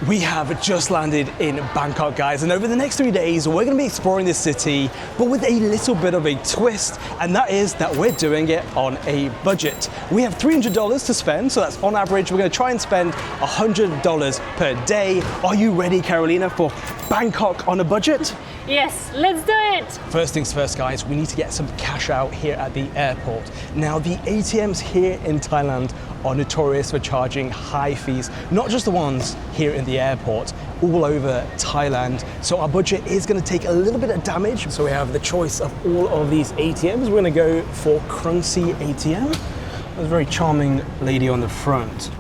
We have just landed in Bangkok, guys, and over the next 3 days, we're going to be exploring this city, but with a little bit of a twist, and that is that we're doing it on a budget. We have $300 to spend, so that's on average. We're going to try and spend $100 per day. Are you ready, Karolina, for Bangkok on a budget? Yes, let's do it! First things first, guys, we need to get some cash out here at the airport. Now, the ATMs here in Thailand are notorious for charging high fees, not just the ones here in the airport, all over Thailand. So our budget is going to take a little bit of damage. So we have the choice of all of these ATMs. We're going to go for Currency ATM. There's a very charming lady on the front.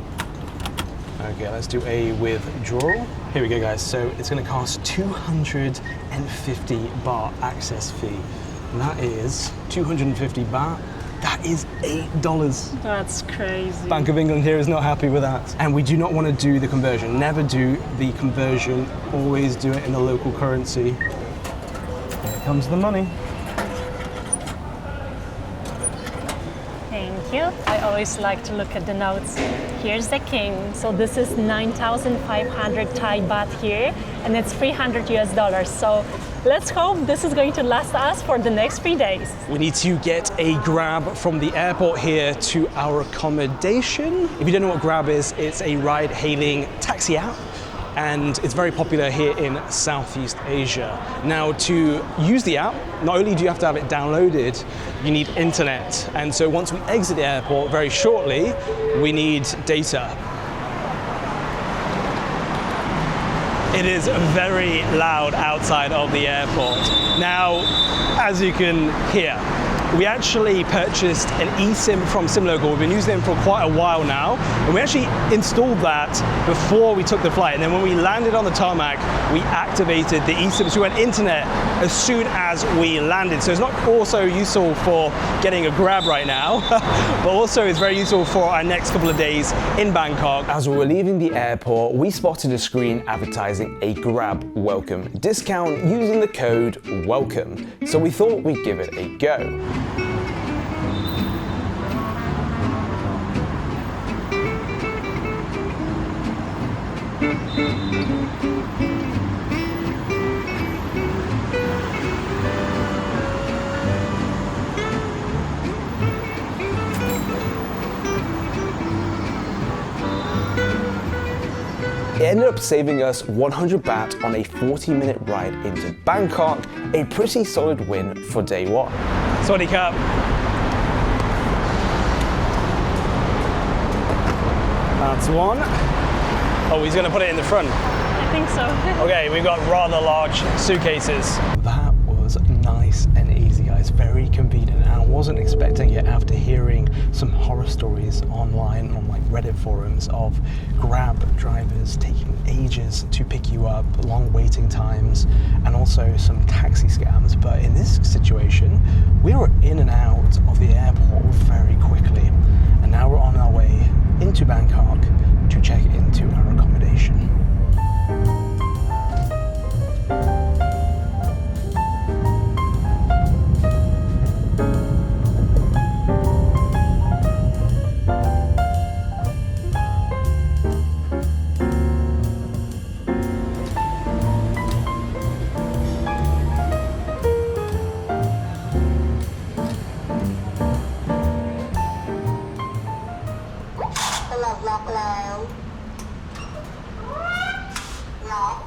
Okay, let's do a withdrawal. Here we go, guys. So it's going to cost 250 baht access fee. And that is 250 baht. That is $8. That's crazy. Bank of England here is not happy with that. And we do not want to do the conversion. Never do the conversion. Always do it in the local currency. Here comes the money. Thank you. I always like to look at the notes. Here's the king. So this is 9,500 Thai baht here, and it's $300 US. So let's hope this is going to last us for the next 3 days. We need to get a Grab from the airport here to our accommodation. If you don't know what Grab is, it's a ride-hailing taxi app, and it's very popular here in Southeast Asia. Now, to use the app, not only do you have to have it downloaded, you need internet. And so once we exit the airport very shortly, we need data. It is very loud outside of the airport. Now, as you can hear, we actually purchased an eSIM from SimLocal. We've been using them for quite a while now, and we actually installed that before we took the flight. And then when we landed on the tarmac, we activated the eSIM, so we went internet as soon as we landed. So it's not also useful for getting a Grab right now, but also it's very useful for our next couple of days in Bangkok. As we were leaving the airport, we spotted a screen advertising a Grab welcome discount using the code WELCOME. So we thought we'd give it a go. It ended up saving us 100 baht on a 40-minute ride into Bangkok, a pretty solid win for day one. Sawadee Cup. That's one. Oh, he's going to put it in the front. I think so. Okay, we've got rather large suitcases. That was nice and easy, guys. Very convenient. And I wasn't expecting it after hearing some horror stories online on like Reddit forums of Grab drivers taking ages to pick you up, long waiting times, and also some taxi scams. But in this situation, we were in and out of the airport very quickly. And now we're on our way into Bangkok to check into our accommodation.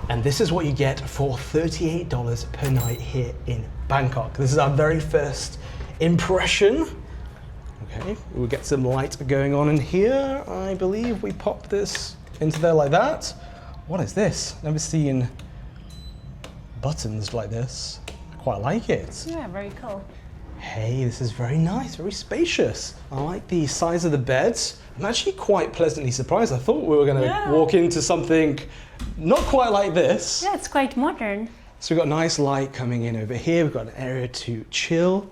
And this is what you get for $38 per night here in Bangkok. This is our very first impression. Okay, we'll get some light going on in here. I believe we pop this into there like that. What is this? Never seen buttons like this. I quite like it. Yeah, very cool. Hey, this is very nice, very spacious. I like the size of the beds. I'm actually quite pleasantly surprised. I thought we were going to walk into something not quite like this. Yeah, it's quite modern. So we've got nice light coming in over here. We've got an area to chill.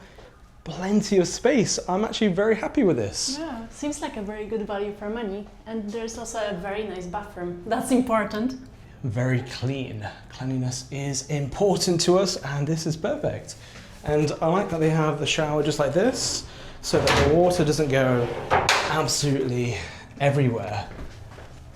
Plenty of space. I'm actually very happy with this. Yeah, seems like a very good value for money. And there's also a very nice bathroom. That's important. Very clean. Cleanliness is important to us, and this is perfect. And I like that they have the shower just like this, so that the water doesn't go absolutely everywhere.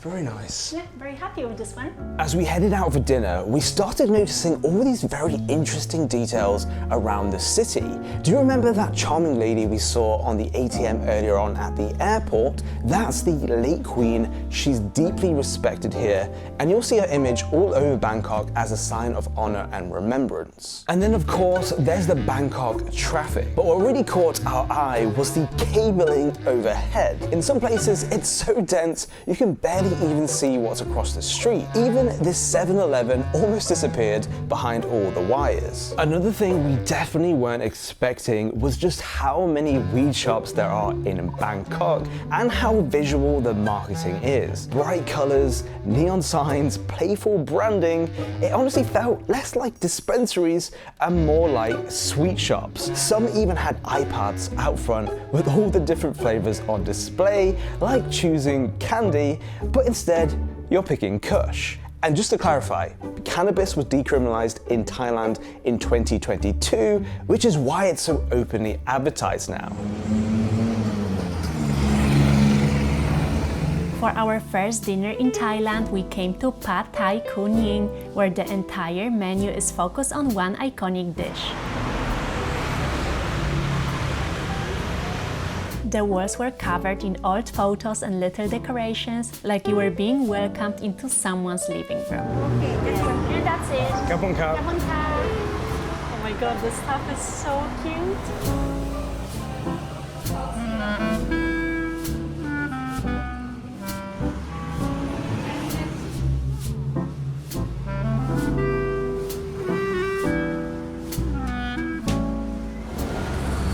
Very nice. Yeah, very happy with this one. As we headed out for dinner, we started noticing all these very interesting details around the city. Do you remember that charming lady we saw on the ATM earlier on at the airport? That's the late Queen. She's deeply respected here, and you'll see her image all over Bangkok as a sign of honor and remembrance. And then of course, there's the Bangkok traffic. But what really caught our eye was the cabling overhead. In some places, it's so dense, you can barely even see what's across the street. Even this 7-Eleven almost disappeared behind all the wires. Another thing we definitely weren't expecting was just how many weed shops there are in Bangkok and how visual the marketing is. Bright colors, neon signs, playful branding. It honestly felt less like dispensaries and more like sweet shops. Some even had iPads out front with all the different flavors on display, like choosing candy, but instead you're picking Kush. And just to clarify, cannabis was decriminalized in Thailand in 2022, which is why it's so openly advertised now. For our first dinner in Thailand, we came to Pad Thai Kun Ying, where the entire menu is focused on one iconic dish. The walls were covered in old photos and little decorations, like you were being welcomed into someone's living room. Okay, that's it. Kapong Kap. Oh my god, this stuff is so cute.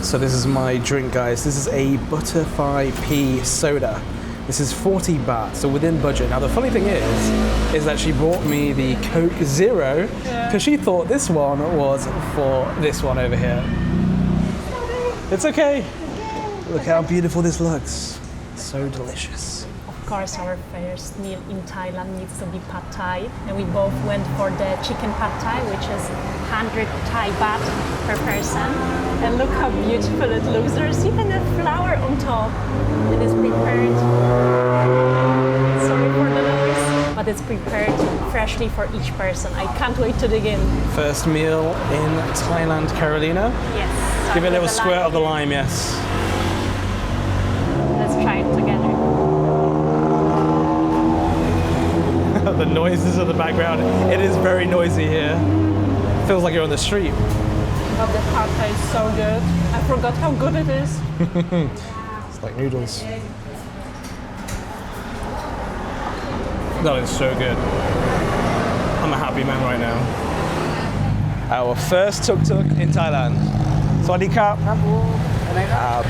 So this is my drink, guys. This is a butterfly pea soda. This is 40 baht, so within budget. Now the funny thing is that she bought me the Coke Zero because she thought this one was for this one over here. It's okay. Look how beautiful this looks. So delicious. Of course, our first meal in Thailand needs to be Pad Thai, and we both went for the chicken Pad Thai, which is 100 Thai baht per person. And look how beautiful it looks. There's even a flower on top. It is prepared. Sorry for the noise, but it's prepared freshly for each person. I can't wait to dig in. First meal in Thailand, Karolina. Yes. Give it a little squirt of the lime, yes. Let's try it together. The noises of the background. It is very noisy here. Feels like you're on the street. But the pad thai is so good. I forgot how good it is. It's like noodles. That is so good. I'm a happy man right now. Our first tuk-tuk in Thailand. Sawasdee krap.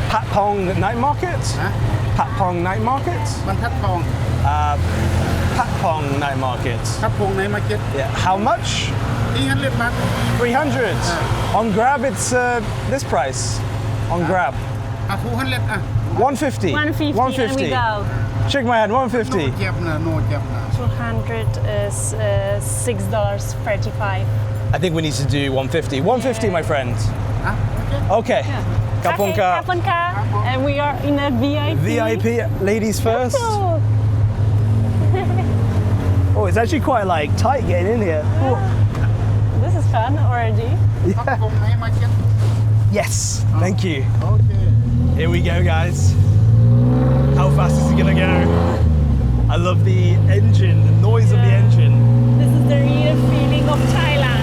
Patpong night market. Patpong night market. Patpong. Patpong night market. Patpong night market. Yeah. How much? 300 baht. 300. On Grab, it's this price. On Grab. 200 150. 150. And we go. Shake my hand. 150. No jab. 200 is $6.35. I think we need to do 150. 150, my friend. Okay. Kapong ka. Kapong ka. And we are in a VIP. VIP, ladies first. Oh, it's actually quite like tight getting in here. This is fun already. Patpong night market. Yes, thank you. Okay. Here we go, guys. How fast is it gonna go? I love the engine, the noise of the engine. This is the real feeling of Thailand.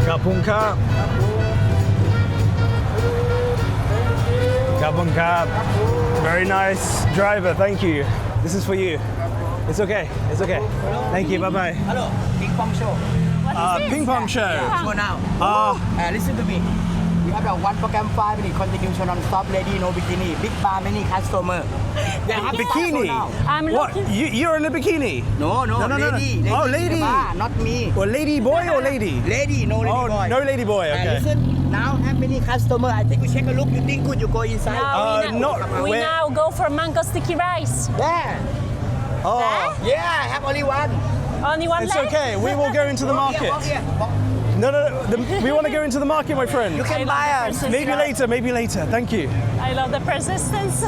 Kapong ka. Kapong ka. Very nice driver, thank you. This is for you. It's okay, it's okay. Thank you, bye-bye. Hello, ping pong show. What is this? Ping pong show. Yeah. Go now. Listen to me. We have the one program 5 minute continuation on stop lady no bikini. Big bar many customer. They have Bikini? now. I'm What? looking. You're in a bikini? No, lady. Oh, in the lady. bar, not me. Well, lady boy or lady? Lady, no lady Oh, boy. no lady boy, okay. Listen, now have many customer. I think you check a look. You think good, you go inside. We where- now go for mango sticky rice. There. Oh, Yeah, I have only one. Only one it's left? okay. We will go into the market. No. We want to go into the market, my friend. You I can love buy the us. persistence. Maybe later. Thank you. I love the persistence.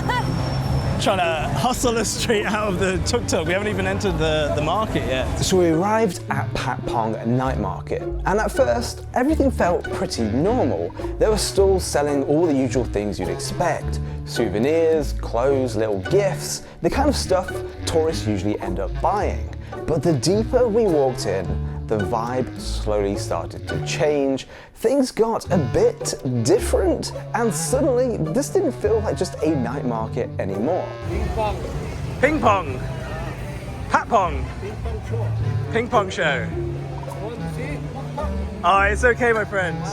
Trying to hustle us straight out of the TukTuk. We haven't even entered the market yet. So we arrived at Patpong night market, and at first everything felt pretty normal. There were stalls selling all the usual things you'd expect: souvenirs, clothes, little gifts, the kind of stuff tourists usually end up buying. But the deeper we walked in, the vibe slowly started to change. Things got a bit different, and suddenly this didn't feel like just a night market anymore. Ping pong. Patpong. Ping pong show. Oh, it's okay, my friends.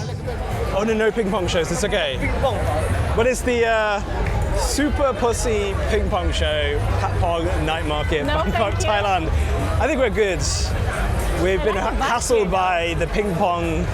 Oh, no ping pong shows. It's okay. But it's the Super Pussy Ping Pong Show, Patpong Night Market, No, Bangkok, thank you. Thailand. I think we're good. We've been hassled by the ping pong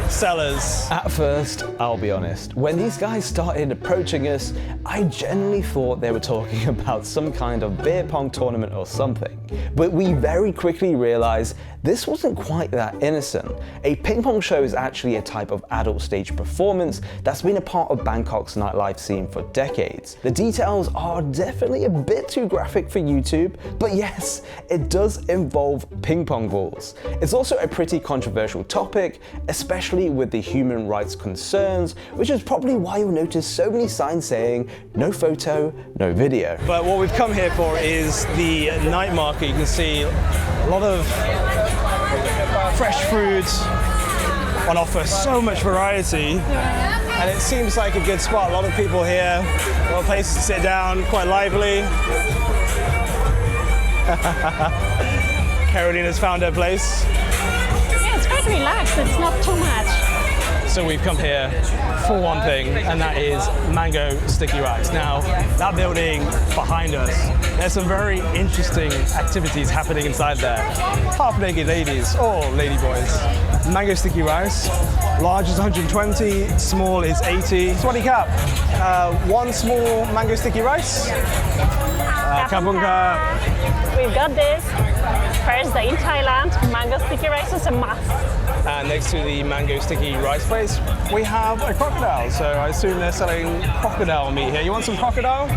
sellers. At first, I'll be honest, when these guys started approaching us, I genuinely thought they were talking about some kind of beer pong tournament or something. But we very quickly realized this wasn't quite that innocent. A ping pong show is actually a type of adult stage performance that's been a part of Bangkok's nightlife scene for decades. The details are definitely a bit too graphic for YouTube, but yes, it does involve ping pong balls. It's also a pretty controversial topic, especially with the human rights concerns, which is probably why you'll notice so many signs saying no photo, no video. But what we've come here for is the night market. You can see a lot of fresh foods on offer, so much variety. And it seems like a good spot. A lot of people here, a lot of places to sit down, quite lively. Karolina's found her place. Yeah, it's quite relaxed. It's not too much. So we've come here for one thing, and that is mango sticky rice. Now, that building behind us, there's some very interesting activities happening inside there. Half-naked ladies or ladyboys. Mango sticky rice, large is 120, small is 80. 20 cap. One small mango sticky rice. Kapung kap. We've got this. First day in Thailand, mango sticky rice is a must. And next to the mango sticky rice place, we have a crocodile. So I assume they're selling crocodile meat here. You want some crocodile?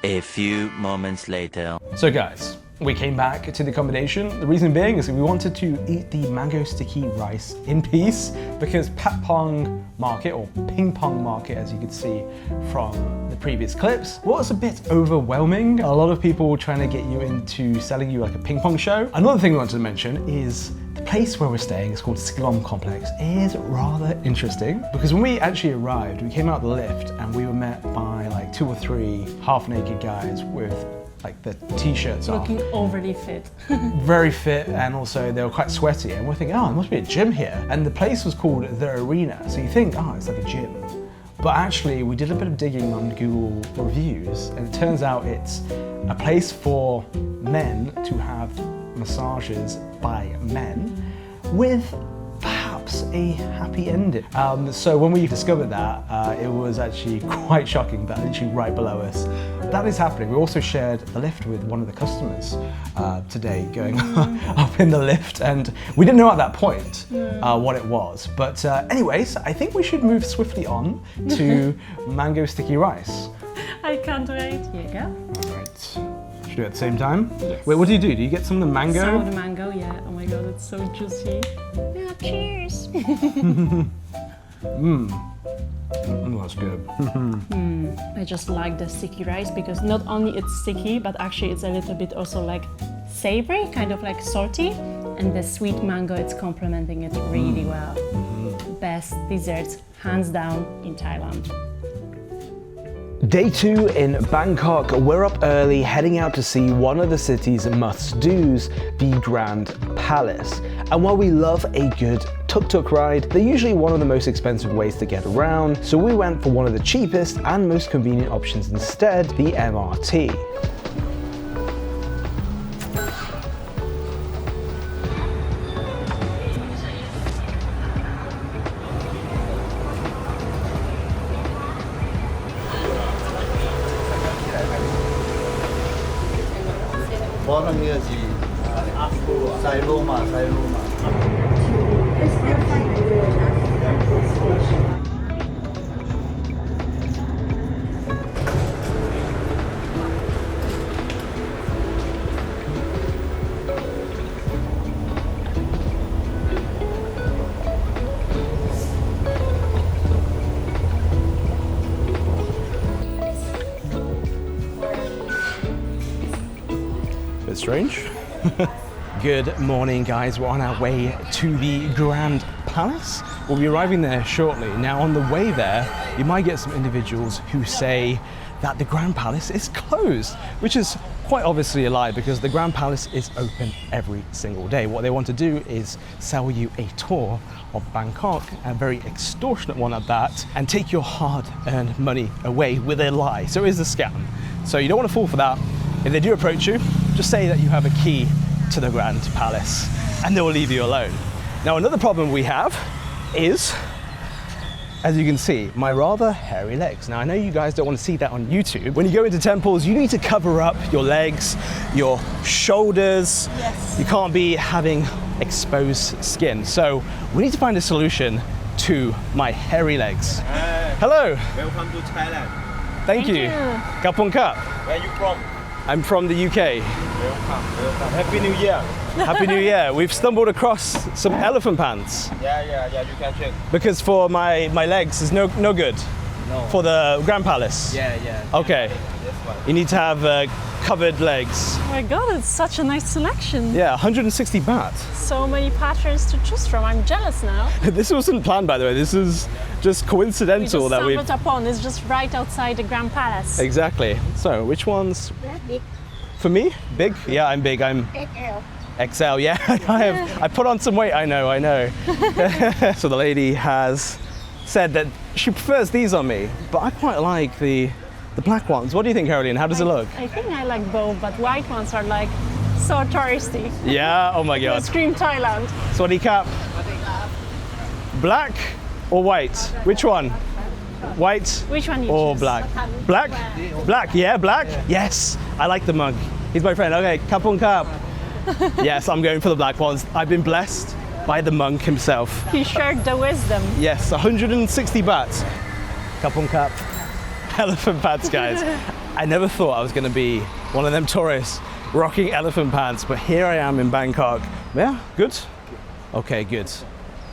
A few moments later. So guys, we came back to the accommodation. The reason being is that we wanted to eat the mango sticky rice in peace because Patpong market, or ping pong market as you could see from the previous clips, was a bit overwhelming. A lot of people trying to get you into selling you like a ping pong show. Another thing we wanted to mention is the place where we're staying is called Skilom Complex. It is rather interesting because when we actually arrived, we came out the lift and we were met by like 2 or 3 half-naked guys with like the t-shirts on. Looking overly fit. Very fit, and also they were quite sweaty, and we're thinking, oh, there must be a gym here. And the place was called The Arena, so you think, oh, it's like a gym. But actually, we did a bit of digging on Google reviews, and it turns out it's a place for men to have massages by men with perhaps a happy ending. So when we discovered that, it was actually quite shocking that literally right below us, that is happening. We also shared a lift with one of the customers today going up in the lift, and we didn't know at that point what it was. But anyways, I think we should move swiftly on to mango sticky rice. I can't wait. Here you go. All right. Should we do it at the same time? Yes. Wait, what do? Do you get some of the mango? Some of the mango, yeah. Oh my god, it's so juicy. Yeah, cheers. That's good. I just like the sticky rice because not only it's sticky, but actually it's a little bit also like savory, kind of like salty. And the sweet mango, it's complementing it really well. Best desserts, hands down, in Thailand. Day 2 in Bangkok, we're up early heading out to see one of the city's must-dos, the Grand Palace. And while we love a good tuk-tuk ride, they're usually one of the most expensive ways to get around, so we went for one of the cheapest and most convenient options instead, the MRT. Bit strange. Good morning, guys. We're on our way to the Grand Palace. We'll be arriving there shortly. Now, on the way there, you might get some individuals who say that the Grand Palace is closed, which is quite obviously a lie because the Grand Palace is open every single day. What they want to do is sell you a tour of Bangkok, a very extortionate one at that, and take your hard-earned money away with a lie. So it is a scam. So you don't want to fall for that. If they do approach you, just say that you have a key to the Grand Palace and they will leave you alone. Now, another problem we have is, as you can see, my rather hairy legs. Now, I know you guys don't want to see that on YouTube. When you go into temples, you need to cover up your legs, your shoulders. Yes. You can't be having exposed skin. So we need to find a solution to my hairy legs. Hello. Welcome to Thailand. Thank you. Kapong Kap. Where are you from? I'm from the UK. Welcome. Happy New Year. Happy New Year. We've stumbled across some elephant pants Yeah, you can check. because for my legs is no good No. for the Grand Palace. Yeah. Okay. This one. You need to have covered legs. Oh my god, it's such a nice selection. Yeah, 160 baht. So many patterns to choose from. I'm jealous now. This wasn't planned, by the way. This is just We coincidental just that we. stumbled upon. It's just right outside the Grand Palace. Exactly. So, which ones? For me, big. Yeah, I'm big. I'm XL. Yeah, I put on some weight. I know. So the lady has said that she prefers these on me, but I quite like the black ones. What do you think, Karolina? How does it look? I think I like both, but white ones are like so touristy. Yeah. Oh my God. Scream Thailand. Swadee Kap. Black or white? Which one? White Which one you or choose? black? Black? Black, yeah, black? Yes, I like the mug. He's my friend. Okay, Kapong Kap. Yes, I'm going for the black ones. I've been blessed by the monk himself. He shared the wisdom. Yes, 160 baht. Kapong Kap. Elephant pants, guys. I never thought I was going to be one of them tourists rocking elephant pants, but here I am in Bangkok. Yeah, good? Okay, good.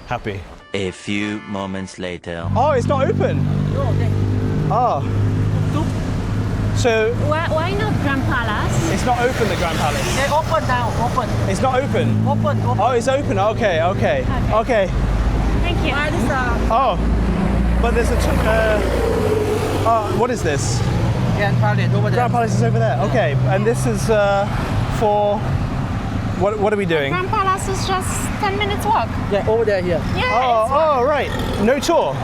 Happy. A few moments later. Oh, it's not open. Oh. So Why not Grand Palace? it's not open, the Grand Palace. They open now, open. It's not open. Open. Oh, it's open. Okay. Thank you. Oh, but there's what is this? Grand Palace over there. Grand Palace is over there. Okay, and this is for what are we doing? Grand Palace is just 10 minutes walk. Yeah, over there here. Yeah. Oh, right. No tour.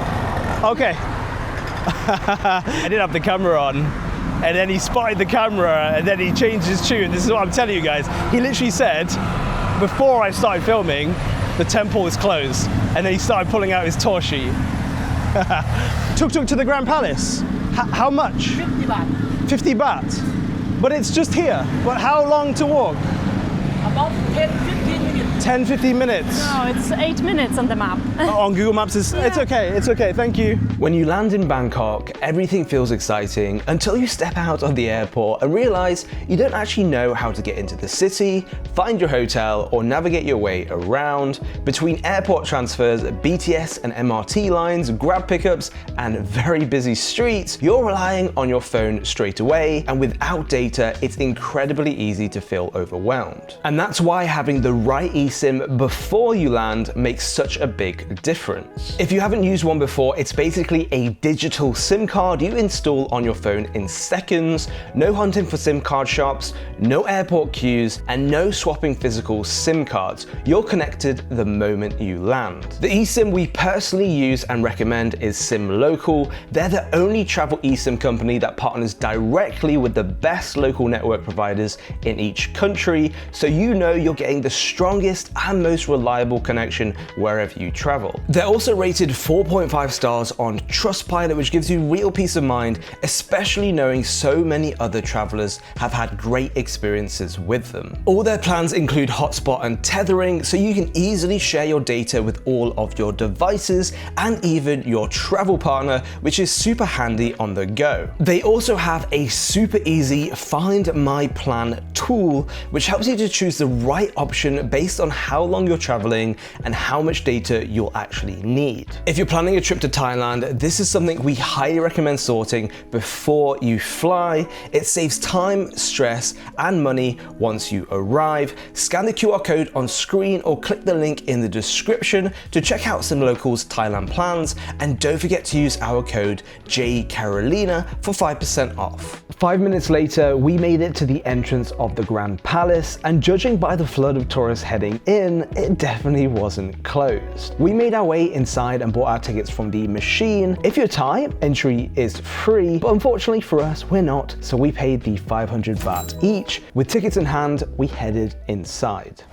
Okay. I didn't have the camera on, and then he spotted the camera, and then he changed his tune. This is what I'm telling you guys. He literally said, before I started filming, the temple is closed, and then he started pulling out his tour sheet. TukTuk to the Grand Palace. How much? 50 baht. 50 baht. But it's just here. But how long to walk? About 10-15 minutes. 10-15 minutes. No, it's 8 minutes on the map. On Google Maps, it's okay, thank you. When you land in Bangkok, everything feels exciting until you step out of the airport and realize you don't actually know how to get into the city, find your hotel, or navigate your way around. Between airport transfers, BTS and MRT lines, Grab pickups, and very busy streets, you're relying on your phone straight away, and without data, it's incredibly easy to feel overwhelmed. And that's why having the right eSIM eSIM before you land makes such a big difference. If you haven't used one before, it's basically a digital SIM card you install on your phone in seconds, no hunting for SIM card shops, no airport queues, and no swapping physical SIM cards. You're connected the moment you land. The eSIM we personally use and recommend is SIM Local. They're the only travel eSIM company that partners directly with the best local network providers in each country, so you know you're getting the strongest and most reliable connection wherever you travel. They're also rated 4.5 stars on Trustpilot, which gives you real peace of mind, especially knowing so many other travelers have had great experiences with them. All their plans include hotspot and tethering, so you can easily share your data with all of your devices and even your travel partner, which is super handy on the go. They also have a super easy Find My Plan tool, which helps you to choose the right option based on how long you're traveling and how much data you'll actually need. If you're planning a trip to Thailand, this is something we highly recommend sorting before you fly. It saves time, stress, and money once you arrive. Scan the QR code on screen or click the link in the description to check out some Local's Thailand plans, and don't forget to use our code Karolina for 5% off. 5 minutes later, we made it to the entrance of the Grand Palace, and judging by the flood of tourists heading in, it definitely wasn't closed. We made our way inside and bought our tickets from the machine. If you're Thai, entry is free, but unfortunately for us, we're not, so we paid the 500 baht each. With tickets in hand, we headed inside.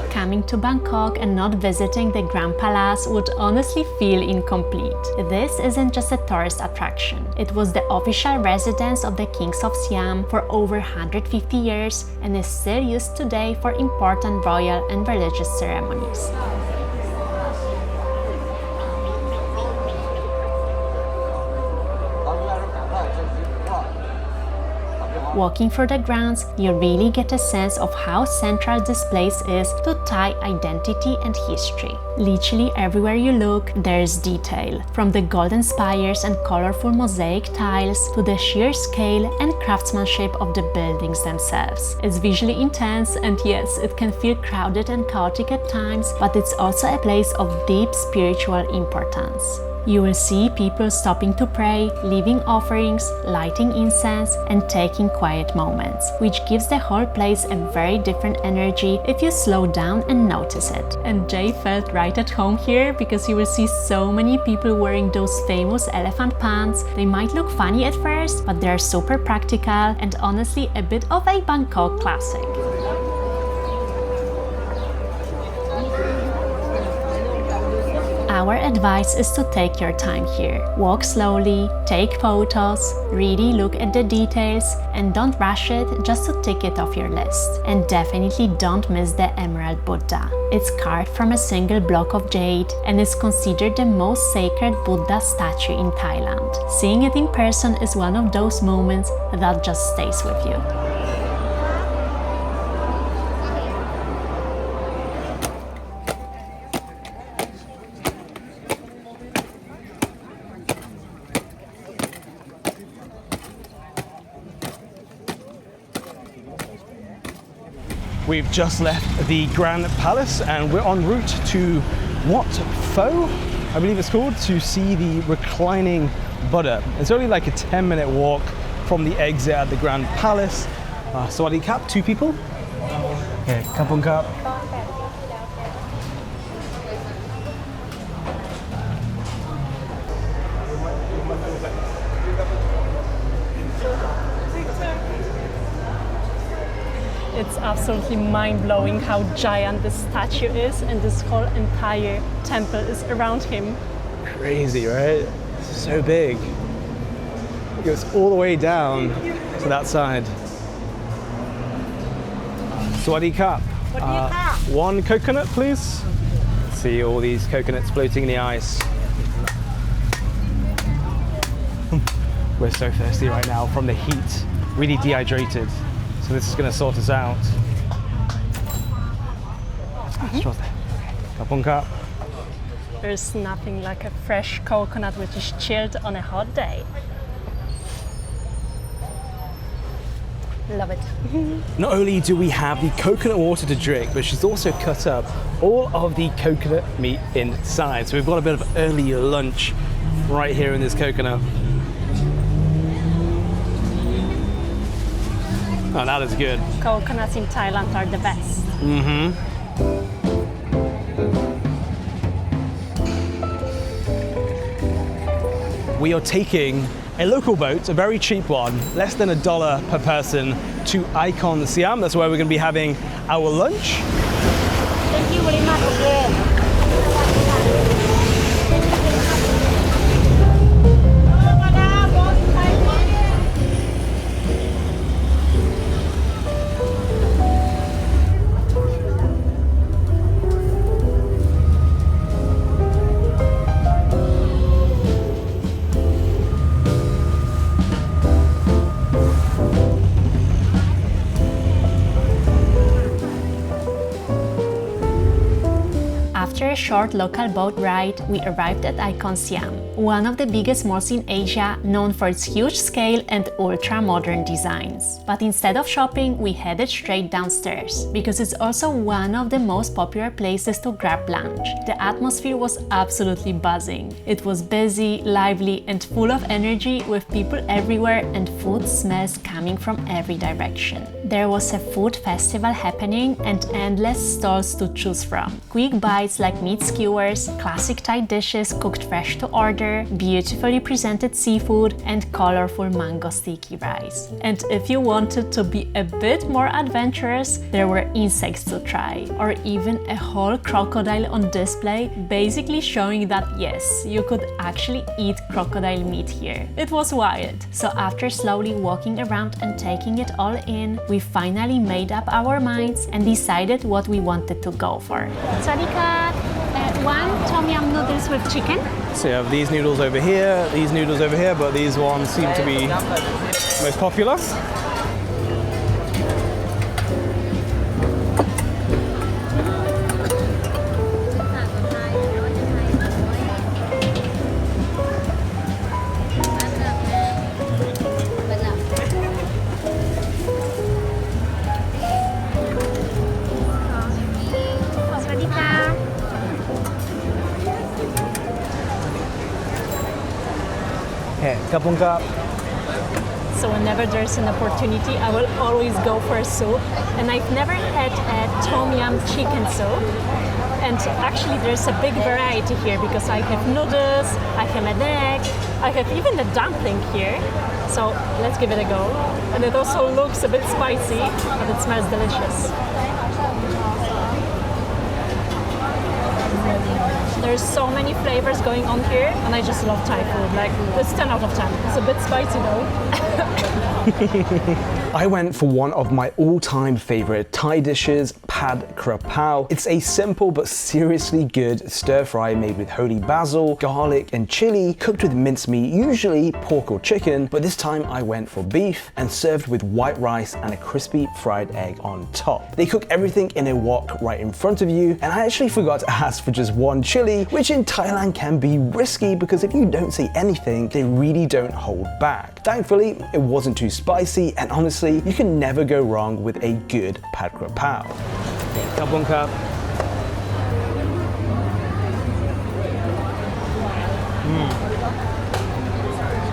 Coming to Bangkok and not visiting the Grand Palace would honestly feel incomplete. This isn't just a tourist attraction. It was the official residence of the kings of Siam for over 150 years and is still used today for important royal and religious ceremonies. Walking through the grounds, you really get a sense of how central this place is to Thai identity and history. Literally everywhere you look, there's detail, from the golden spires and colorful mosaic tiles to the sheer scale and craftsmanship of the buildings themselves. It's visually intense, and yes, it can feel crowded and chaotic at times, but it's also a place of deep spiritual importance. You will see people stopping to pray, leaving offerings, lighting incense, and taking quiet moments, which gives the whole place a very different energy if you slow down and notice it. And Jay felt right at home here because you will see so many people wearing those famous elephant pants. They might look funny at first, but they're super practical and honestly a bit of a Bangkok classic. Our advice is to take your time here. Walk slowly, take photos, really look at the details, and don't rush it just to tick it off your list. And definitely don't miss the Emerald Buddha. It's carved from a single block of jade and is considered the most sacred Buddha statue in Thailand. Seeing it in person is one of those moments that just stays with you. We've just left the Grand Palace and we're en route to Wat Pho, I believe it's called, to see the reclining Buddha. It's only like a 10-minute walk from the exit at the Grand Palace. Sawadee Kap, 2 people. Okay, Kapung Kap. It's absolutely mind-blowing how giant this statue is, and this whole entire temple is around him. Crazy, right? So big. It goes all the way down to that side. Sawadee Kap. 1 coconut, please. See all these coconuts floating in the ice. We're so thirsty right now from the heat, really dehydrated. So this is going to sort us out. Kapung Kap. There's nothing like a fresh coconut which is chilled on a hot day. Love it. Not only do we have the coconut water to drink, but she's also cut up all of the coconut meat inside. So we've got a bit of early lunch right here in this coconut. Oh, that is good. Coconuts in Thailand are the best. We are taking a local boat, a very cheap one, less than $1 per person, to Iconsiam. That's where we're going to be having our lunch. Thank you very much. After a short local boat ride, we arrived at Iconsiam, one of the biggest malls in Asia, known for its huge scale and ultra-modern designs. But instead of shopping, we headed straight downstairs, because it's also one of the most popular places to grab lunch. The atmosphere was absolutely buzzing. It was busy, lively, and full of energy, with people everywhere and food smells coming from every direction. There was a food festival happening and endless stalls to choose from. Quick bites like meat skewers, classic Thai dishes cooked fresh to order, beautifully presented seafood, and colorful mango sticky rice. And if you wanted to be a bit more adventurous, there were insects to try, or even a whole crocodile on display, basically showing that yes, you could actually eat crocodile meat here. It was wild. So after slowly walking around and taking it all in, we finally made up our minds and decided what we wanted to go for. Swadika, one tom yum noodles with chicken. So you have these noodles over here, these noodles over here, but these ones seem to be most popular. Kapong kap. So whenever there's an opportunity, I will always go for a soup. And I've never had a tom yum chicken soup. And actually there's a big variety here because I have noodles, I have an egg, I have even a dumpling here. So let's give it a go. And it also looks a bit spicy, but it smells delicious. There's so many flavors going on here, and I just love Thai food. Like, it's 10 out of 10. It's a bit spicy though. I went for one of my all-time favorite Thai dishes, pad kra pao. It's a simple but seriously good stir-fry made with holy basil, garlic, and chili, cooked with mincemeat, usually pork or chicken, but this time I went for beef, and served with white rice and a crispy fried egg on top. They cook everything in a wok right in front of you, and I actually forgot to ask for just one chili, which in Thailand can be risky because if you don't say anything, they really don't hold back. Thankfully, it wasn't too spicy, and honestly, you can never go wrong with a good pad kra pao. Kapong kap.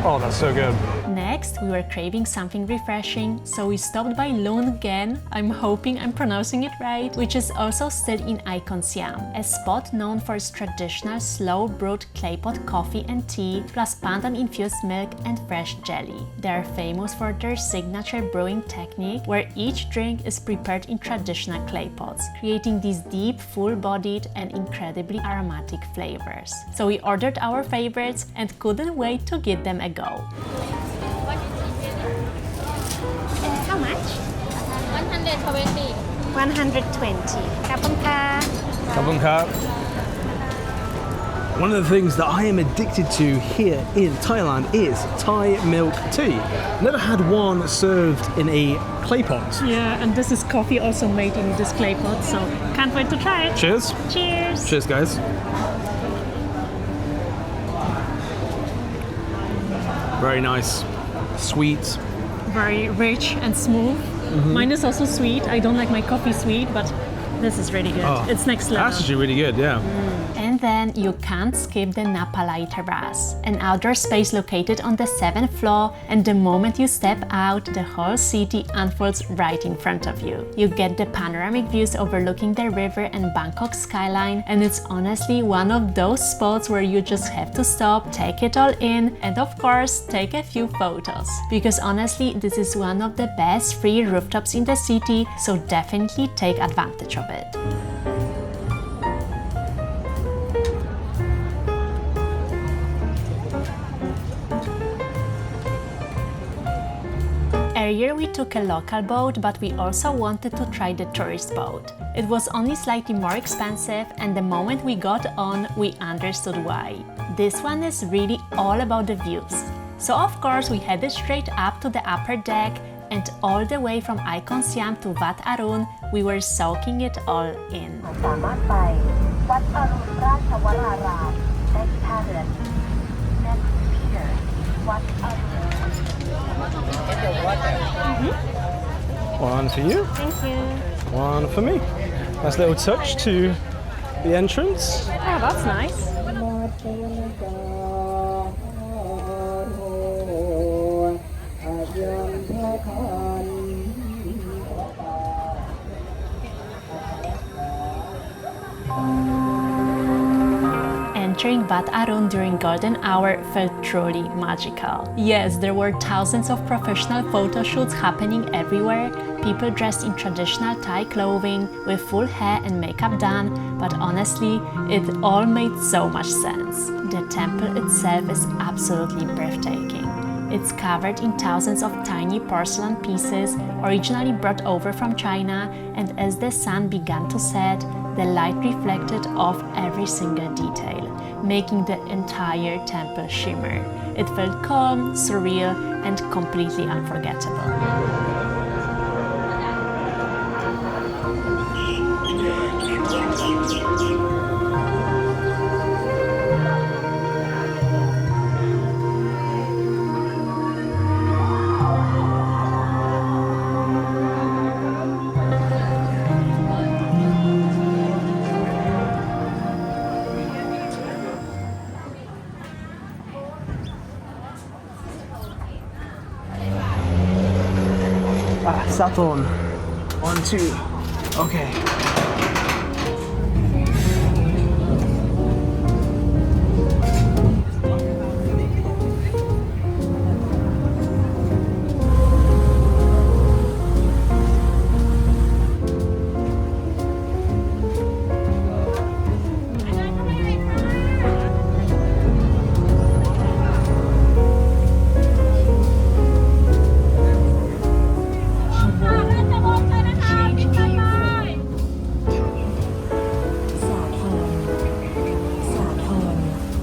Oh, that's so good. Next, we were craving something refreshing, so we stopped by Ngen, I'm hoping I'm pronouncing it right, which is also still in Iconsiam, a spot known for its traditional slow-brewed clay pot coffee and tea, plus pandan-infused milk and fresh jelly. They are famous for their signature brewing technique, where each drink is prepared in traditional clay pots, creating these deep, full-bodied and incredibly aromatic flavors. So we ordered our favorites and couldn't wait to give them a go. How much? 120. 120. Kapong ka. Kapong kap. One of the things that I am addicted to here in Thailand is Thai milk tea. Never had one served in a clay pot. Yeah, and this is coffee also made in this clay pot, so can't wait to try it. Cheers. Cheers. Cheers, guys. Very nice, sweet. Very rich and smooth. Mine is also sweet. I don't like my coffee sweet, but this is really good. Oh, It's next level. That's actually really good, yeah. And then you can't skip the Napalai Terrace, an outdoor space located on the 7th floor, and the moment you step out, the whole city unfolds right in front of you. You get the panoramic views overlooking the river and Bangkok skyline, and it's honestly one of those spots where you just have to stop, take it all in, and of course, take a few photos. Because honestly, this is one of the best free rooftops in the city, so definitely take advantage of it. Earlier we took a local boat, but we also wanted to try the tourist boat. It was only slightly more expensive, and the moment we got on, we understood why. This one is really all about the views. So of course we headed straight up to the upper deck, and all the way from Iconsiam to Wat Arun, we were soaking it all in. สามารถไปวัดอรุณราชวรารามได้ที่ท่าเรือ Next pier วัดอรุณ One for you. Thank you. One for me. Nice little touch to the entrance. Oh, that's nice. Entering Wat Arun during golden hour felt truly magical. Yes, there were thousands of professional photo shoots happening everywhere, people dressed in traditional Thai clothing with full hair and makeup done, but honestly, it all made so much sense. The temple itself is absolutely breathtaking. It's covered in thousands of tiny porcelain pieces, originally brought over from China, and as the sun began to set, the light reflected off every single detail, making the entire temple shimmer. It felt calm, surreal, and completely unforgettable. Saturn. 1, 2. Okay.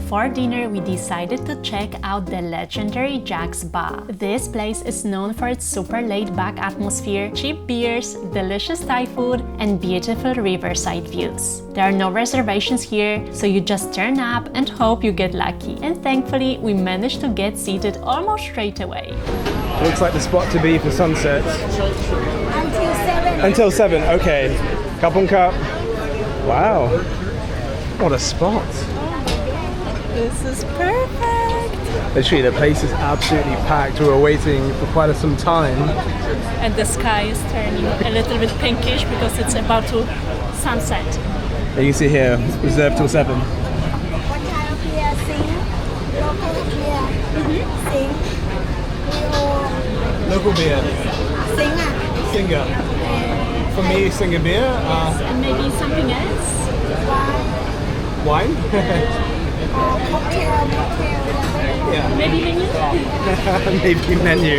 For dinner, we decided to check out the legendary Jack's Bar. This place is known for its super laid-back atmosphere, cheap beers, delicious Thai food, and beautiful riverside views. There are no reservations here, so you just turn up and hope you get lucky. And thankfully, we managed to get seated almost straight away. Looks like the spot to be for sunsets. Until 7. Until 7, okay. Kapong Cup. Wow. What a spot. This is perfect! Literally, the place is absolutely packed. We were waiting for quite some time. And the sky is turning a little bit pinkish because it's about to sunset. You can see here, reserved till 7. What kind of beer? Sing? Local beer? Sing? Local beer. Sing ah? Singer. For me, Singer beer. And maybe something else? Wine? Cocktail. Yeah. Maybe menu? Maybe menu.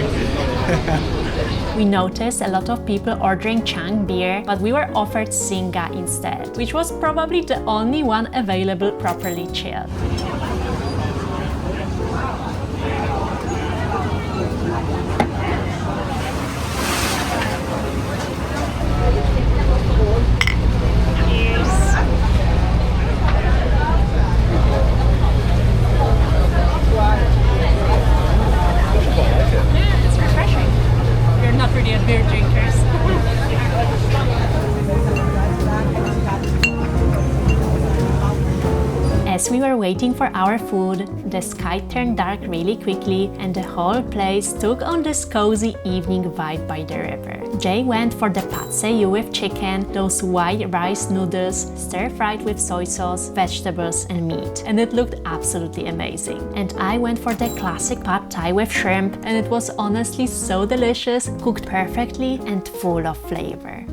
We noticed a lot of people ordering Chang beer, but we were offered Singa instead, which was probably the only one available properly chilled. were waiting for our food, the sky turned dark really quickly and the whole place took on this cozy evening vibe by the river. Jay went for the pad see ew with chicken, those white rice noodles, stir-fried with soy sauce, vegetables and meat, and it looked absolutely amazing. And I went for the classic pad thai with shrimp, and it was honestly so delicious, cooked perfectly and full of flavor.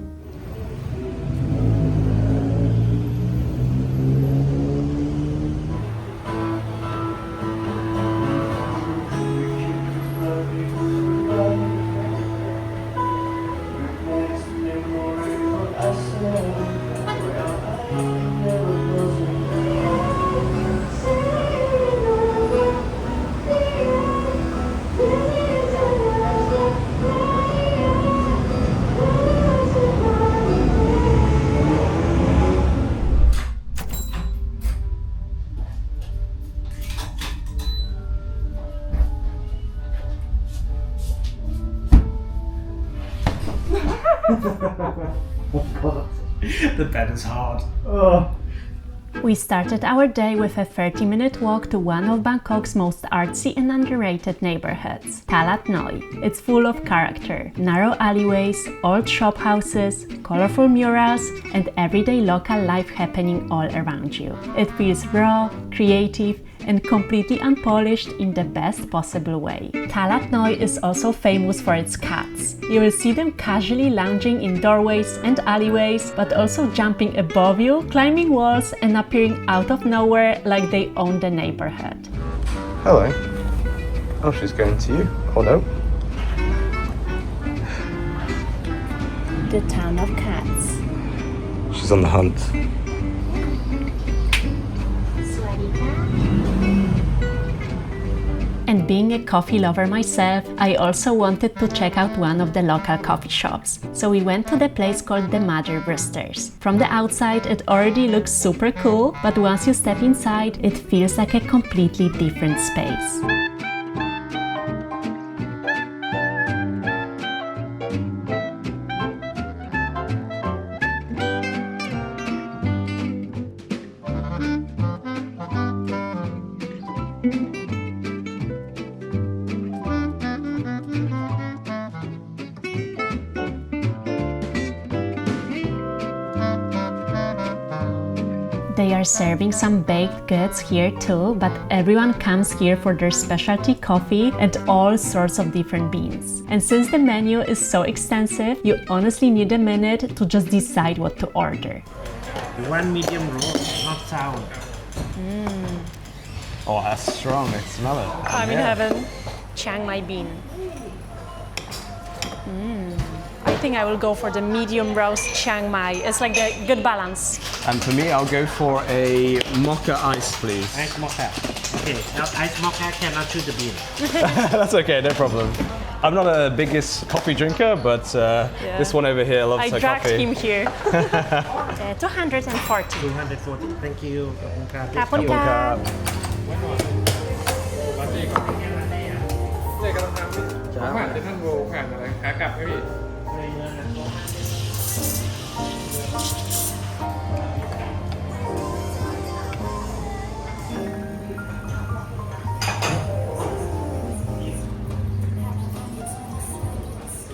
The bed is hard. We started our day with a 30-minute walk to one of Bangkok's most artsy and underrated neighborhoods, Talat Noi. It's full of character, narrow alleyways, old shop houses, colorful murals, and everyday local life happening all around you. It feels raw, creative, and completely unpolished in the best possible way. Talat Noi is also famous for its cats. You will see them casually lounging in doorways and alleyways, but also jumping above you, climbing walls, and appearing out of nowhere like they own the neighborhood. Hello. Oh, she's going to you. Oh no. The town of cats. She's on the hunt. And being a coffee lover myself, I also wanted to check out one of the local coffee shops. So we went to the place called the Mother Roosters. From the outside, it already looks super cool, but once you step inside, it feels like a completely different space. They are serving some baked goods here too, but everyone comes here for their specialty coffee and all sorts of different beans. And since the menu is so extensive, you honestly need a minute to just decide what to order. One medium roast, not sour. Oh, that's strong. I smell it. I'm in heaven. Chiang Mai bean. I think I will go for the medium roast Chiang Mai. It's like a good balance. And for me, I'll go for a mocha ice, please. Ice mocha. Okay, now ice mocha cannot choose the bean. That's okay, no problem. I'm not a biggest coffee drinker, but this one over here loves her dragged coffee. him here. 240. 240. Thank you. ขอบคุณครับ ผ่านเซนทรัลเวิลด์ผ่านอะไรขากลับไหมพี่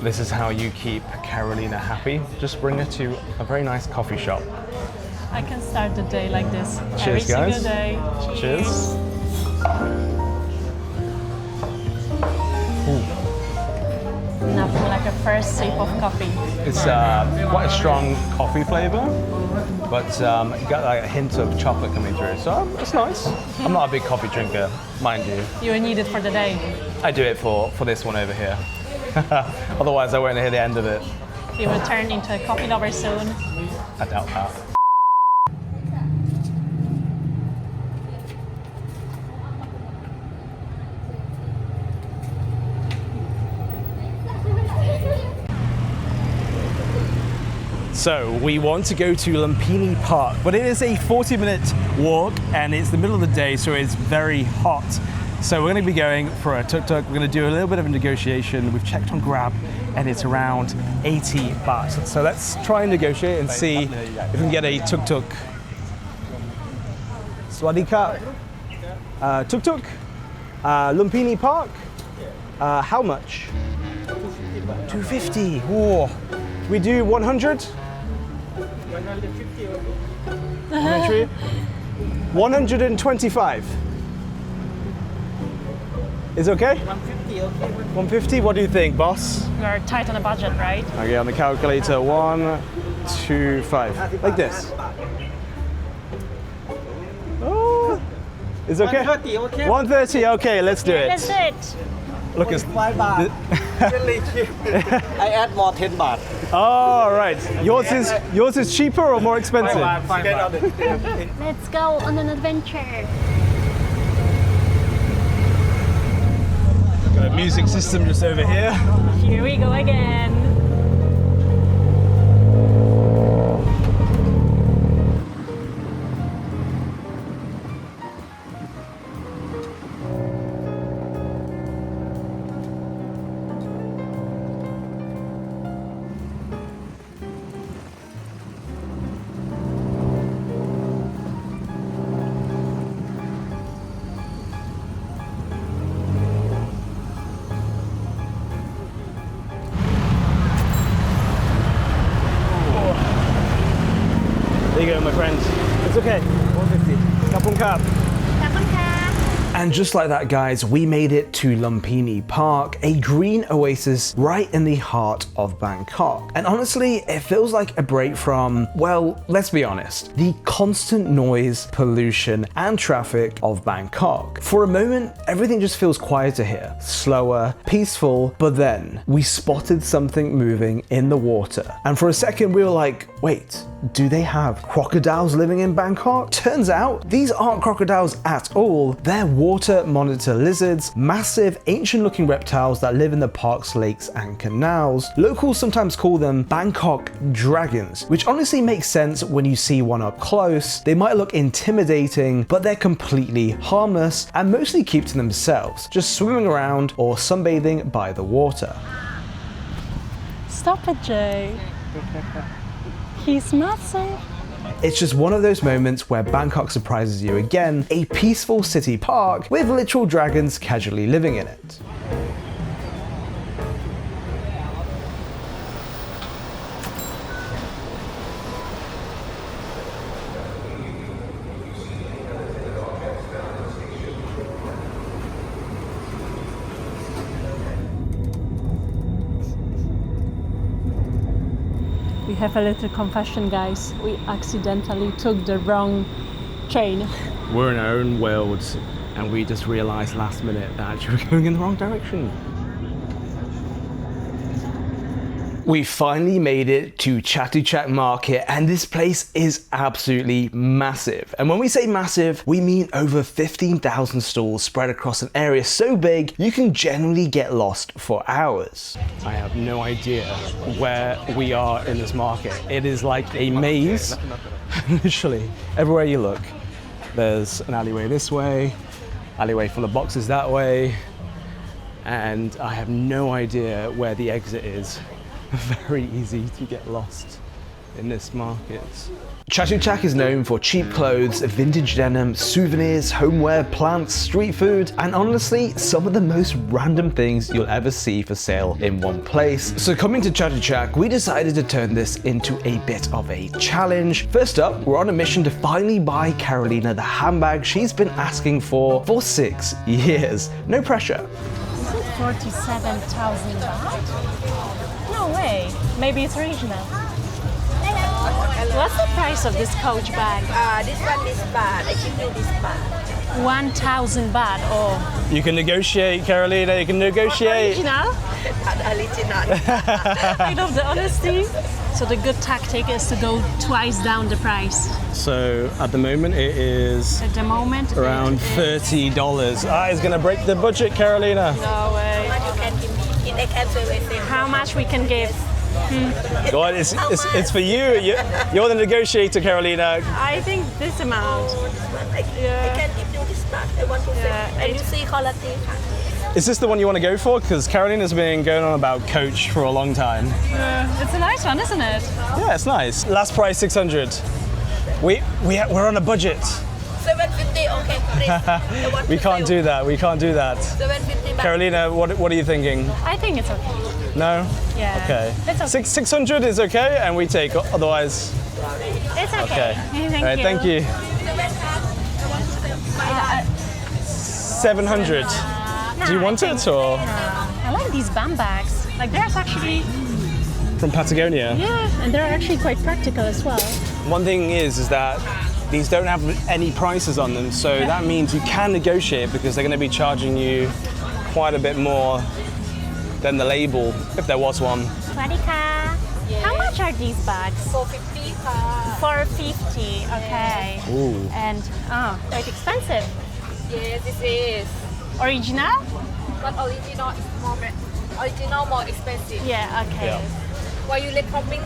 This is how you keep Karolina happy. Just bring her to a very nice coffee shop. I can start the day like this. Cheers, every guys. single day. Cheers. Nothing like a first sip of coffee. It's quite a strong coffee flavor, but you got like a hint of chocolate coming through. So it's nice. I'm not a big coffee drinker, mind you. You need it for the day. I do it for this one over here. Otherwise, I won't hear the end of it. You will turn into a coffee lover soon. I doubt that. So we want to go to Lumpini Park, but it is a 40-minute walk and it's the middle of the day, so it's very hot. So we're going to be going for a tuk-tuk. We're going to do a little bit of a negotiation. We've checked on Grab and it's around 80 baht. So let's try and negotiate and see if we can get a tuk-tuk. Swadee Kap. TukTuk. Lumpini Park. How much? 250. Whoa. We do 100? 150. 125. Is okay? 150, okay. 150? What do you think, boss? We're tight on a budget, right? Okay, on the calculator, 1, 2, 5. Like this. Oh, it's okay? 130, okay. 130, okay, let's do it. That's it. Look, it's... 5 baht. Really cheap. I add more 10 baht. Oh, right. Yours is cheaper or more expensive? 5 baht. Let's go on an adventure. Got a music system just over here. Here we go again. There you go, my friend. It's okay. 150. Kapung Kap. And just like that, guys, we made it to Lumpini Park, a green oasis right in the heart of Bangkok. And honestly, it feels like a break from, well, let's be honest, the constant noise, pollution, and traffic of Bangkok. For a moment, everything just feels quieter here, slower, peaceful, but then we spotted something moving in the water. And for a second, we were like, wait, do they have crocodiles living in Bangkok? Turns out, these aren't crocodiles at all. They're water monitor lizards, massive ancient-looking reptiles that live in the park's lakes and canals. Locals sometimes call them Bangkok dragons, which honestly makes sense when you see one up close. They might look intimidating, but they're completely harmless and mostly keep to themselves, just swimming around or sunbathing by the water. Stop it, Jay. He's massive. It's just one of those moments where Bangkok surprises you again, a peaceful city park with literal dragons casually living in it. We have a little confession, guys. We accidentally took the wrong train. We're in our own world and we just realized last minute that actually we're going in the wrong direction. We finally made it to Chatuchak market and this place is absolutely massive. And when we say massive, we mean over 15,000 stalls spread across an area so big you can generally get lost for hours. I have no idea where we are in this market. It is like a maze, literally. Everywhere you look, there's an alleyway this way, alleyway full of boxes that way, and I have no idea where the exit is. Very easy to get lost in this market. Chatuchak is known for cheap clothes, vintage denim, souvenirs, homeware, plants, street food, and honestly, some of the most random things you'll ever see for sale in one place. So coming to Chatuchak, we decided to turn this into a bit of a challenge. First up, we're on a mission to finally buy Karolina the handbag she's been asking for 6 years. No pressure. Is it 47,000 baht? No way. Maybe it's original. Hello. What's the price of this coach bag? This one is baht. I give you this baht. 1,000 baht. Oh. You can negotiate, Karolina, you can negotiate. Original? Original. I love the honesty. So the good tactic is to go twice down the price. So at the moment it is At the moment, around $30. That is gonna break the budget, Karolina. No way. You can give me. I can say How much we can give? Go on, it's for you. You're the negotiator, Karolina. I think this amount. I can give you this baht. I want to say. And you see quality. Is this the one you want to go for? Because Karolina's been going on about Coach for a long time. It's a nice one, isn't it? Yeah, it's nice. Last price 600. We're on a budget. 750, okay, please. We can't do that. We can't do that. 750 baht. Carolina, what are you thinking? I think it's okay. No? Yeah. Okay. It's okay. 600 is okay, and we take. Otherwise, It's okay. okay. Thank All right, you. thank you. 700. Do you want it or I like these bum bags. Like there's actually, from Patagonia? yeah, and they're actually quite practical as well. One thing is that these don't have any prices on them, so that means you can negotiate because they're going to be charging you quite a bit more than the label, if there was one. Swadika. How much are these bags? 450 450. Okay. Ooh. And quite expensive. Yes, this is. Original? But original is more expensive. Yeah. Okay. Yeah. While you recording,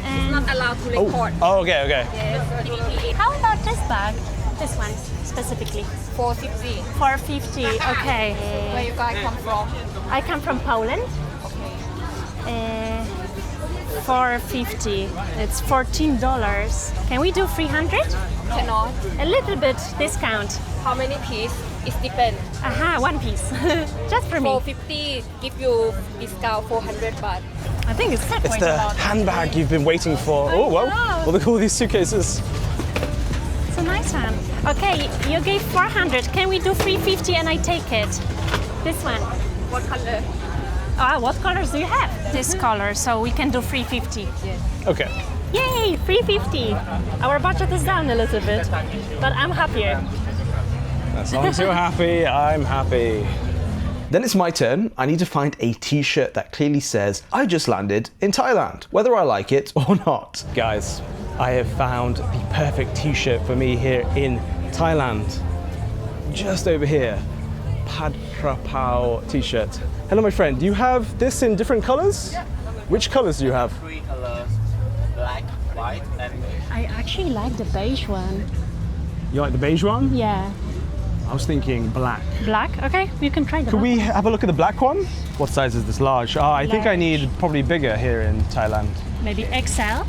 And not allowed to record. Oh, okay, okay. Yes, how about this bag? This one specifically. 450. 450. Okay. Where you guys come from? I come from Poland. 450. It's $14. Can we do 300? Cannot. A little bit discount. How many piece? It depends. Aha, one piece. Just for me. 450 give you discount 400 baht. I think it's It's quite the a lot. handbag you've been waiting for. Oh, well, know. look at all these suitcases. It's a nice one. Okay, you gave 400. Can we do 350 and I take it? This one. What color? What colors do you have? This color, so we can do 350. Okay. Yay, 350. Our budget is down a little bit, but I'm happier. As long as you're happy, I'm happy. Then it's my turn. I need to find a t-shirt that clearly says, I just landed in Thailand, whether I like it or not. Guys, I have found the perfect t-shirt for me here in Thailand. Just over here. Pad Krapao t-shirt. Hello, my friend. Do you have this in different colors? Yeah. Which colors do you have? 3 colors, black, white, and I actually like the beige one. You like the beige one? Yeah. I was thinking black. Black? Okay, you can try the Could black we one. have a look at the black one? What size is this? Large? I think I Large. need probably bigger here in Thailand. Maybe XL?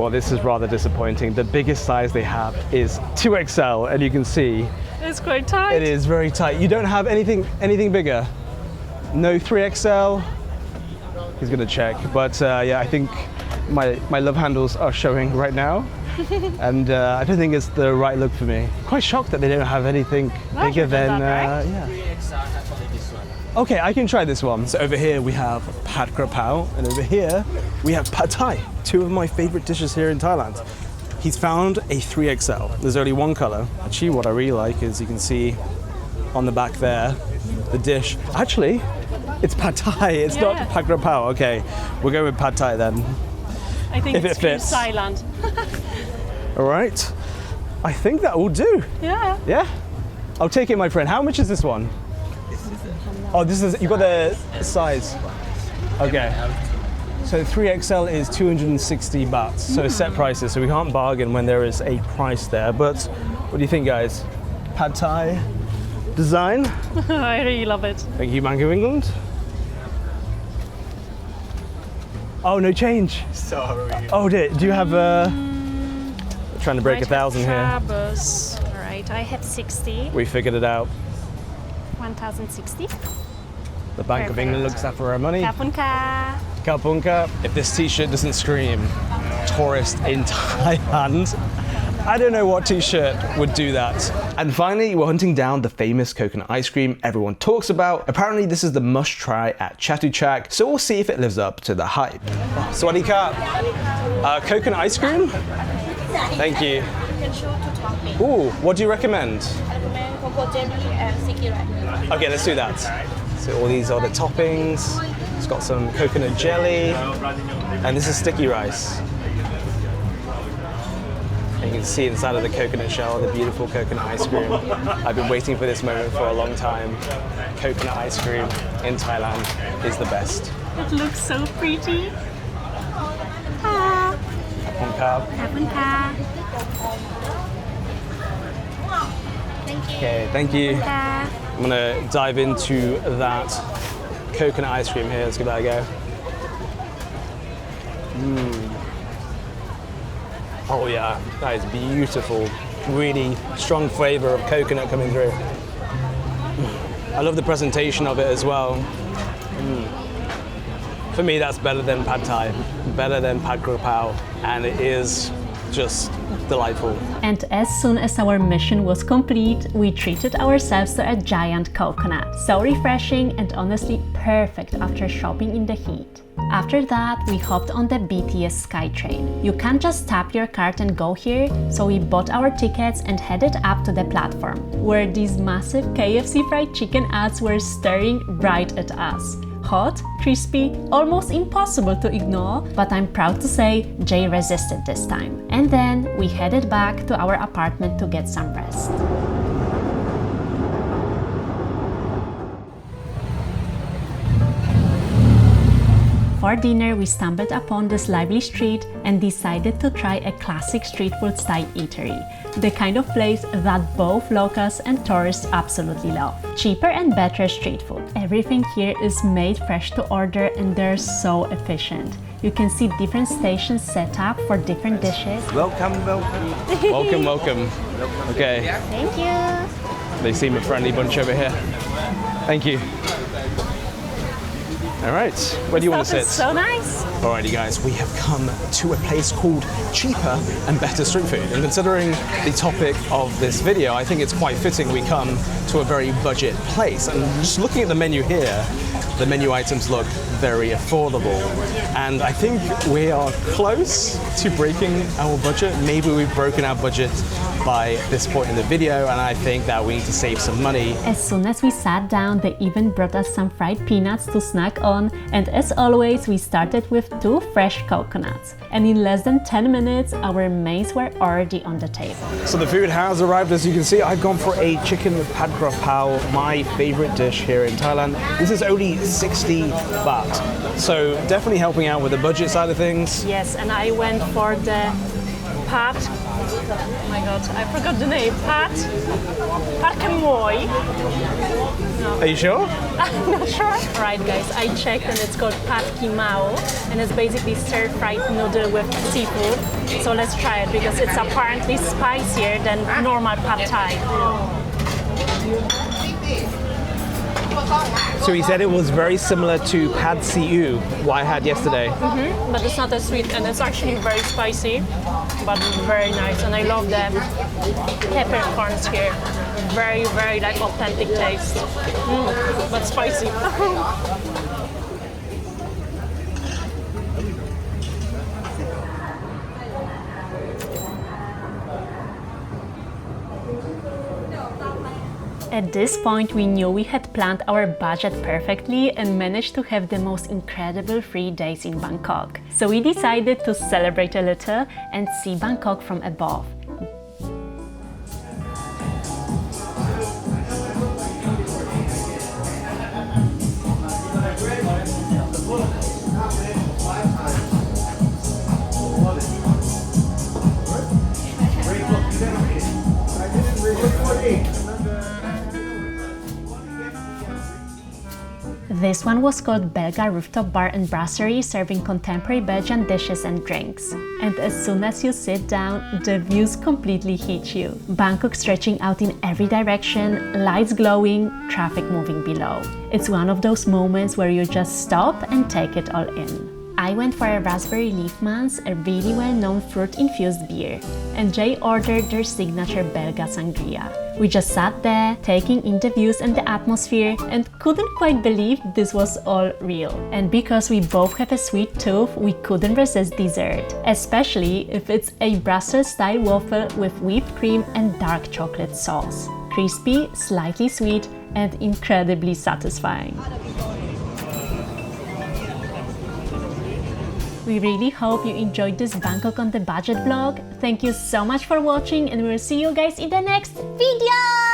Well, this is rather disappointing. The biggest size they have is 2XL, and you can see It's quite tight. it is very tight. You don't have anything bigger. No 3XL. He's gonna check, but yeah, I think my love handles are showing right now, and I don't think it's the right look for me. Quite shocked that they don't have anything bigger than that, right? yeah. Okay, I can try this one. So over here we have Pad Krapao, and over here we have Pad Thai, two of my favorite dishes here in Thailand. He's found a 3XL. There's only one color. Actually, what I really like is you can see on the back there, the dish. Actually, it's Pad Thai, it's not Yeah. Pad Krapao. Okay, we'll go with Pad Thai then. I think if it's it fits. Thailand. All right, I think that will do. Yeah. Yeah? I'll take it, my friend. How much is this one? Oh, this is, you got the size. Okay. So 3XL is 260 baht, so set prices, so we can't bargain when there is a price there. But what do you think, guys? Pad Thai design? I really love it. Thank you, Mango England. Oh, no change. sorry. Oh, dear. Do you have trying to break 1,000 here. All right, I have 60. We figured it out. 1,060. The Bank of Perfect. England looks after our money. Kapunka. Kapunka. If this t-shirt doesn't scream tourist in Thailand, I don't know what t-shirt would do that. And finally, we're hunting down the famous coconut ice cream everyone talks about. Apparently, this is the must try at Chatuchak, so we'll see if it lives up to the hype. Sawadi ka. Coconut ice cream? Thank you. Ooh, what do you recommend? I recommend cocoa jelly and sticky rice. Okay, let's do that. So all these are the toppings. It's got some coconut jelly, and this is sticky rice. And you can see inside of the coconut shell the beautiful coconut ice cream. I've been waiting for this moment for a long time. Coconut ice cream in Thailand is the best. It looks so pretty. Kapunka. Okay, thank you. I'm gonna dive into that coconut ice cream here. Let's give that a go. Oh yeah, that is beautiful. really strong flavor of coconut coming through. I love the presentation of it as well. For me, that's better than pad thai, better than pad kra pao, and it is just delightful. And as soon as our mission was complete, we treated ourselves to a giant coconut. So refreshing and honestly perfect after shopping in the heat. After that, we hopped on the BTS SkyTrain. You can't just tap your card and go here, so we bought our tickets and headed up to the platform, where these massive KFC fried chicken ads were staring right at us. Hot, crispy, almost impossible to ignore, but I'm proud to say Jay resisted this time. And then we headed back to our apartment to get some rest. For dinner, we stumbled upon this lively street and decided to try a classic street food style eatery, the kind of place that both locals and tourists absolutely love. Cheaper and better street food. Everything here is made fresh to order and they're so efficient. You can see different stations set up for different dishes. Welcome, welcome. Welcome, welcome. Okay. Thank you. They seem a friendly bunch over here. Thank you. All right, where do you want to sit? So nice. Alrighty guys, we have come to a place called Cheaper and Better Street Food. And considering the topic of this video, I think it's quite fitting we come to a very budget place. And just looking at the menu here, the menu items look very affordable. And I think we are close to breaking our budget. Maybe we've broken our budget by this point in the video, and I think that we need to save some money. As soon as we sat down, they even brought us some fried peanuts to snack on, and as always, we started with 2 fresh coconuts. And in less than 10 minutes, our mains were already on the table. So the food has arrived. As you can see, I've gone for a chicken with pad kra pao, my favorite dish here in Thailand. This is only 60 baht, so definitely helping out with the budget side of things. Yes, and I went for the pad. Oh my god, I forgot the name. Pad Moi. Are you sure? I'm not sure. Alright guys, I checked and it's called Pad Ki Mao, and it's basically stir-fried noodle with seafood. So let's try it because it's apparently spicier than normal pad thai. So he said it was very similar to pad siu, what I had yesterday. But it's not as sweet and it's actually very spicy, but very nice. And I love the peppercorns here. Very, very like authentic taste, but spicy. At this point, we knew we had planned our budget perfectly and managed to have the most incredible 3 days in Bangkok. So we decided to celebrate a little and see Bangkok from above. This one was called Belga Rooftop Bar and Brasserie, serving contemporary Belgian dishes and drinks. And as soon as you sit down, the views completely hit you. Bangkok stretching out in every direction, lights glowing, traffic moving below. It's one of those moments where you just stop and take it all in. I went for a Raspberry Leaf Man's, a really well-known fruit-infused beer, and Jay ordered their signature Belga sangria. We just sat there, taking in the views and the atmosphere, and couldn't quite believe this was all real. And because we both have a sweet tooth, we couldn't resist dessert, especially if it's a Brussels-style waffle with whipped cream and dark chocolate sauce. Crispy, slightly sweet, and incredibly satisfying. We really hope you enjoyed this Bangkok on the Budget vlog. Thank you so much for watching and we'll see you guys in the next video!